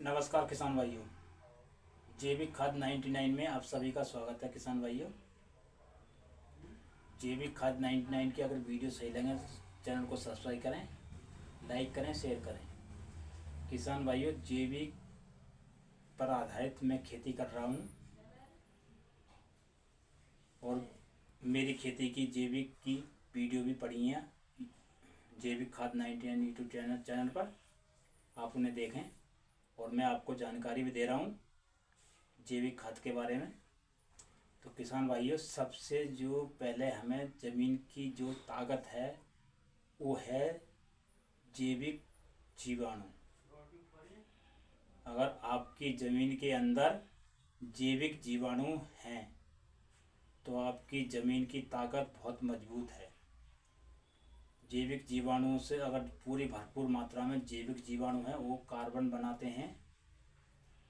नमस्कार किसान भाइयों। जैविक खाद 99 में आप सभी का स्वागत है किसान भाइयों। जैविक खाद 99 की अगर वीडियो सही लगे तो चैनल को सब्सक्राइब करें, लाइक करें, शेयर करें। किसान भाइयों, जैविक पर आधारित मैं खेती कर रहा हूँ और मेरी खेती की जैविक की वीडियो भी पड़ी हैं जैविक खाद 99 यूट्यूब चैनल पर, आप उन्हें देखें। और मैं आपको जानकारी भी दे रहा हूँ जैविक खाद के बारे में। तो किसान भाइयों, सबसे जो पहले हमें ज़मीन की जो ताकत है वो है जैविक जीवाणु। अगर आपकी ज़मीन के अंदर जैविक जीवाणु हैं तो आपकी ज़मीन की ताकत बहुत मजबूत है। जैविक जीवाणु से अगर पूरी भरपूर मात्रा में जैविक जीवाणु हैं वो कार्बन बनाते हैं।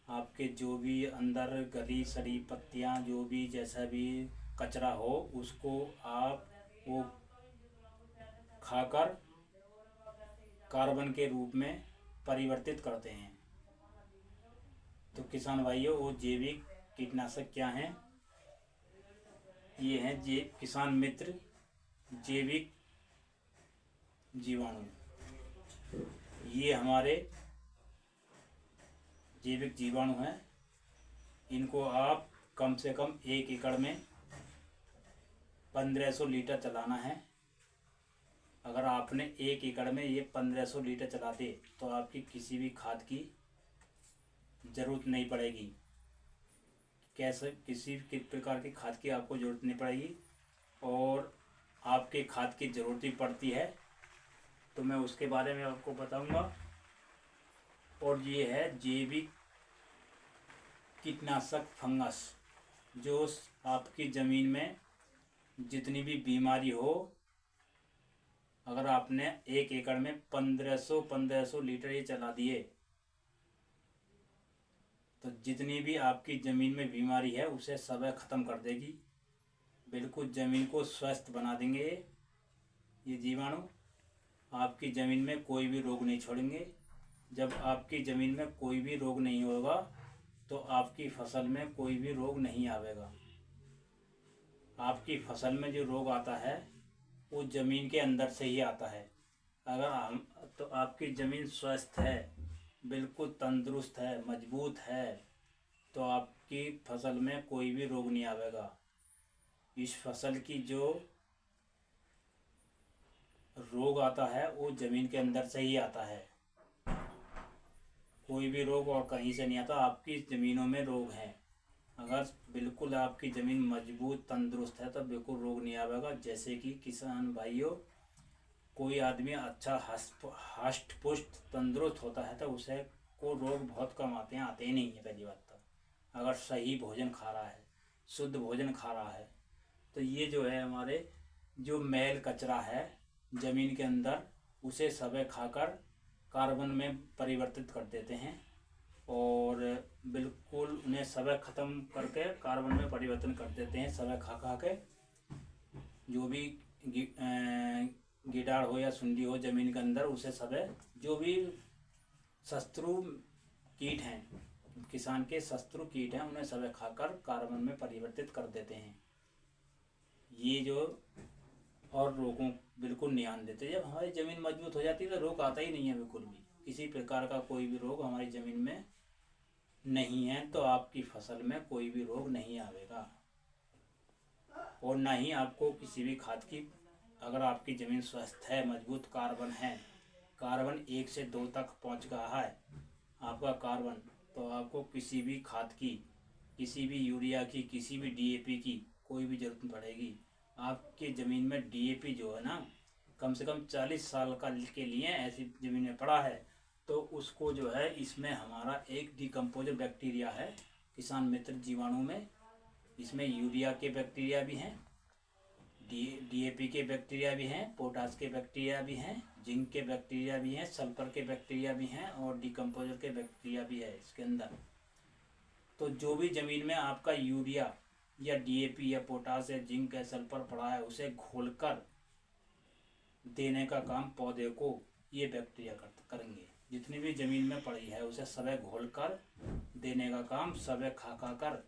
आपके जो भी अंदर गली सड़ी पत्तियां, जो भी जैसा भी कचरा हो, उसको आप वो खाकर कार्बन के रूप में परिवर्तित करते हैं। तो किसान भाइयों, वो जैविक कीटनाशक क्या हैं? ये हैं किसान मित्र जैविक जीवाणु। ये हमारे जैविक जीवाणु हैं। इनको आप कम से कम 1 एकड़ में 1500 लीटर चलाना है। अगर आपने 1 एकड़ में ये 1500 लीटर चला दे तो आपकी किसी भी खाद की ज़रूरत नहीं पड़ेगी। कैसे किसी प्रकार की खाद की आपको ज़रूरत नहीं पड़ेगी। और आपके खाद की ज़रूरत भी पड़ती है तो मैं उसके बारे में आपको बताऊंगा। और ये है जैविक कीटनाशक फंगस, जो आपकी ज़मीन में जितनी भी बीमारी हो, अगर आपने 1 एकड़ में 1500 लीटर ये चला दिए तो जितनी भी आपकी ज़मीन में बीमारी है उसे सब ख़त्म कर देगी। बिल्कुल ज़मीन को स्वस्थ बना देंगे। ये जीवाणु आपकी ज़मीन में कोई भी रोग नहीं छोड़ेंगे। जब आपकी ज़मीन में कोई भी रोग नहीं होगा तो आपकी फसल में कोई भी रोग नहीं आवेगा। आपकी फसल में जो रोग आता है वो ज़मीन के अंदर से ही आता है। अगर हम तो आपकी ज़मीन स्वस्थ है, बिल्कुल तंदुरुस्त है, मजबूत है, तो आपकी फसल में कोई भी रोग नहीं आवेगा। इस फसल की जो रोग आता है वो ज़मीन के अंदर से ही आता है। कोई भी रोग और कहीं से नहीं आता। आपकी ज़मीनों में रोग हैं। अगर बिल्कुल आपकी ज़मीन मजबूत तंदुरुस्त है तो बिल्कुल रोग नहीं आवेगा। जैसे कि किसान भाइयों, कोई आदमी अच्छा हष्ट पुष्ट तंदुरुस्त होता है तो उसे को रोग बहुत कम आते हैं, आते ही नहीं है पहली बात तो। अगर सही भोजन खा रहा है, शुद्ध भोजन खा रहा है, तो ये जो है हमारे जो मैल कचरा है ज़मीन के अंदर, उसे सब खाकर कार्बन में परिवर्तित कर देते हैं और बिल्कुल उन्हें सब ख़त्म करके कार्बन में परिवर्तन कर देते हैं। सब खा के जो भी गिडार हो या सुंडी हो ज़मीन के अंदर, उसे सब जो भी शत्रु कीट हैं, किसान के शत्रु कीट हैं, उन्हें सब खाकर कार्बन में परिवर्तित कर देते हैं। ये जो और रोगों बिल्कुल नहीं आने देते। जब हमारी ज़मीन मजबूत हो जाती है तो रोग आता ही नहीं है बिल्कुल भी। किसी प्रकार का कोई भी रोग हमारी ज़मीन में नहीं है तो आपकी फसल में कोई भी रोग नहीं आवेगा। और ना ही आपको किसी भी खाद की, अगर आपकी ज़मीन स्वस्थ है, मजबूत कार्बन है, कार्बन 1 से 2 तक पहुंच गया है आपका कार्बन, तो आपको किसी भी खाद की, किसी भी यूरिया की, किसी भी डीएपी की कोई भी ज़रूरत नहीं पड़ेगी। आपकी ज़मीन में डीएपी जो है ना, कम से कम 40 साल का के लिए ऐसी ज़मीन में पड़ा है तो उसको जो है, इसमें हमारा एक डिकम्पोजर बैक्टीरिया है किसान मित्र जीवाणु में। इसमें यूरिया के बैक्टीरिया भी हैं, डीएपी के बैक्टीरिया भी हैं, पोटास के बैक्टीरिया भी हैं, जिंक के बैक्टीरिया भी हैं, सल्फर के बैक्टीरिया भी हैं और डिकम्पोजर के बैक्टीरिया भी है इसके अंदर। तो जो भी ज़मीन में आपका यूरिया या डीएपी या पोटास या जिंक या सल्फर पड़ा है, उसे घोलकर देने का काम पौधे को ये बैक्टीरिया करेंगे। जितनी भी ज़मीन में पड़ी है उसे सबे घोल कर देने का काम सबे खा खा कर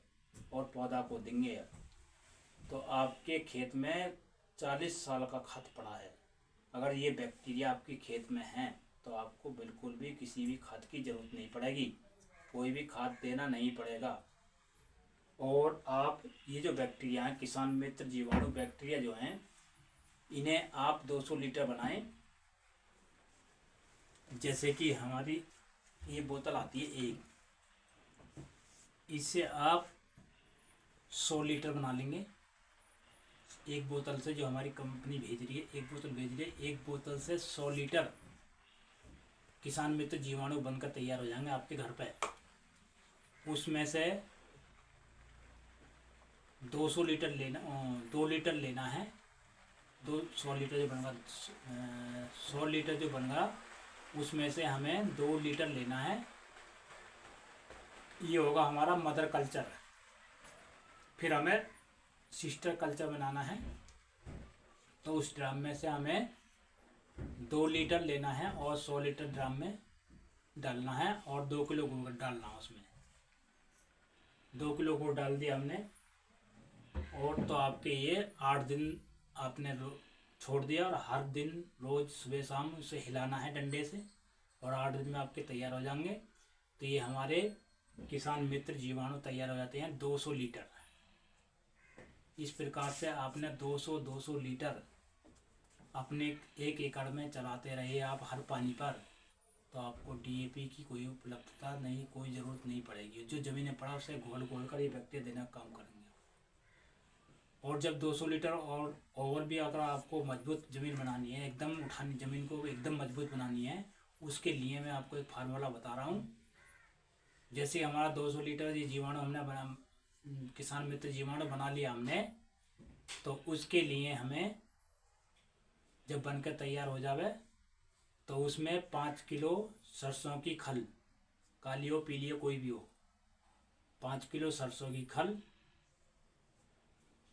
और पौधा को देंगे। तो आपके खेत में 40 साल का खत पड़ा है, अगर ये बैक्टीरिया आपके खेत में हैं तो आपको बिल्कुल भी किसी भी खाद की ज़रूरत नहीं पड़ेगी, कोई भी खाद देना नहीं पड़ेगा। और आप ये जो बैक्टीरिया हैं, किसान मित्र जीवाणु बैक्टीरिया जो हैं, इन्हें आप 200 लीटर बनाएं। जैसे कि हमारी ये बोतल आती है एक, इससे आप 100 लीटर बना लेंगे। एक बोतल से जो हमारी कंपनी भेज रही है, एक बोतल भेज रही है, एक बोतल से 100 लीटर किसान मित्र जीवाणु बनकर तैयार हो जाएंगे आपके घर पे। उसमें से 200 लीटर लेना, 2 लीटर लेना है। 100 लीटर जो बनेगा, 100 लीटर जो बनेगा उसमें से हमें 2 लीटर लेना है। ये होगा हमारा मदर कल्चर। फिर हमें सिस्टर कल्चर बनाना है, तो उस ड्राम में से हमें 2 लीटर लेना है और 100 लीटर ड्राम में डालना है और 2 किलो गुड़ डालना है उसमें। 2 किलो गुड़ डाल दिया हमने, और तो आपके ये 8 दिन आपने छोड़ दिया, और हर दिन रोज़ सुबह शाम उसे हिलाना है डंडे से, और 8 दिन में आपके तैयार हो जाएंगे। तो ये हमारे किसान मित्र जीवाणु तैयार हो जाते हैं 200 लीटर। इस प्रकार से आपने 200 लीटर अपने 1 एकड़ में चलाते रहे आप हर पानी पर, तो आपको डीएपी की कोई उपलब्धता नहीं, कोई ज़रूरत नहीं पड़ेगी। जो ज़मीन पड़ा उसे घोल घोल कर ये बैक्टीरिया देने का काम करेंगे। और जब 200 लीटर और भी अगर आपको मजबूत ज़मीन बनानी है, एकदम उठानी ज़मीन को एकदम मजबूत बनानी है, उसके लिए मैं आपको एक फार्मूला बता रहा हूँ। जैसे हमारा 200 लीटर ये जीवाणु हमने बना, किसान मित्र जीवाणु बना लिया हमने, तो उसके लिए हमें जब बनकर तैयार हो जावे तो उसमें 5 किलो सरसों की खल, काली हो पीली हो कोई भी हो, 5 किलो सरसों की खल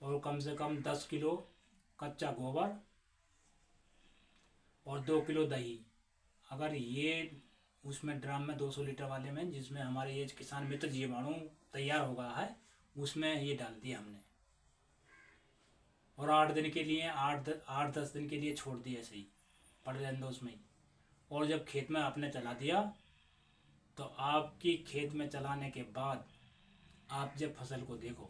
और कम से कम 10 किलो कच्चा गोबर और 2 किलो दही। अगर ये उसमें ड्राम में 200 लीटर वाले में, जिसमें हमारे ये किसान मित्र जीवाणु तैयार हो गया है, उसमें ये डाल दिया हमने, और 8 दिन के लिए 8-10 दिन के लिए छोड़ दिया, ऐसे ही पड़ रहने दो उसमें ही। और जब खेत में आपने चला दिया, तो आपकी खेत में चलाने के बाद आप जब फसल को देखो,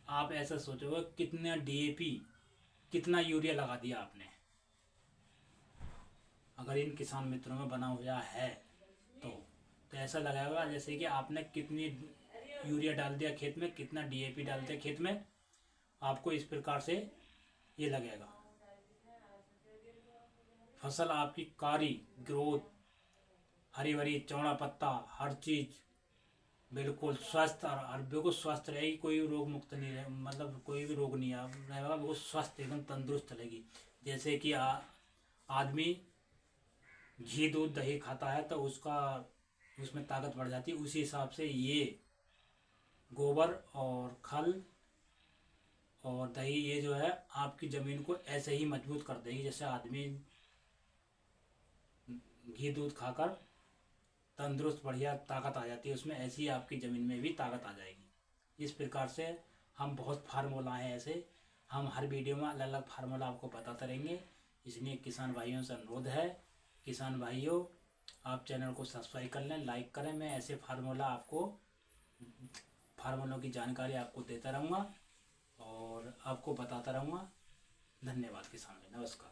आप ऐसा सोचोगे कितना डीएपी, कितना यूरिया लगा दिया आपने। अगर इन किसान मित्रों में बना हुआ है तो ऐसा लगेगा जैसे कि आपने कितनी यूरिया डाल दिया खेत में, कितना डीएपी डाल दिया खेत में। आपको इस प्रकार से ये लगेगा। फसल आपकी कारी ग्रोथ, हरी भरी चौड़ा पत्ता, हर चीज़ बिल्कुल स्वस्थ, और बिल्कुल स्वस्थ रहेगी, कोई रोग मुक्त नहीं रहे, मतलब कोई भी रोग नहीं रहेगा, बिल्कुल स्वस्थ एकदम तंदुरुस्त चलेगी। जैसे कि आदमी घी दूध दही खाता है तो उसमें ताकत बढ़ जाती है, उसी हिसाब से ये गोबर और खल और दही ये जो है आपकी ज़मीन को ऐसे ही मजबूत कर देगी। जैसे आदमी घी दूध खाकर तंदुरुस्त बढ़िया ताकत आ जाती है उसमें, ऐसी आपकी ज़मीन में भी ताकत आ जाएगी। इस प्रकार से हम बहुत फार्मूला हैं ऐसे, हम हर वीडियो में अलग अलग फार्मूला आपको बताते रहेंगे। इसलिए किसान भाइयों से अनुरोध है, किसान भाइयों आप चैनल को सब्सक्राइब कर लें, लाइक करें। मैं ऐसे फार्मूलों की जानकारी आपको देता रहूँगा और आपको बताता रहूँगा। धन्यवाद किसान भाई, नमस्कार।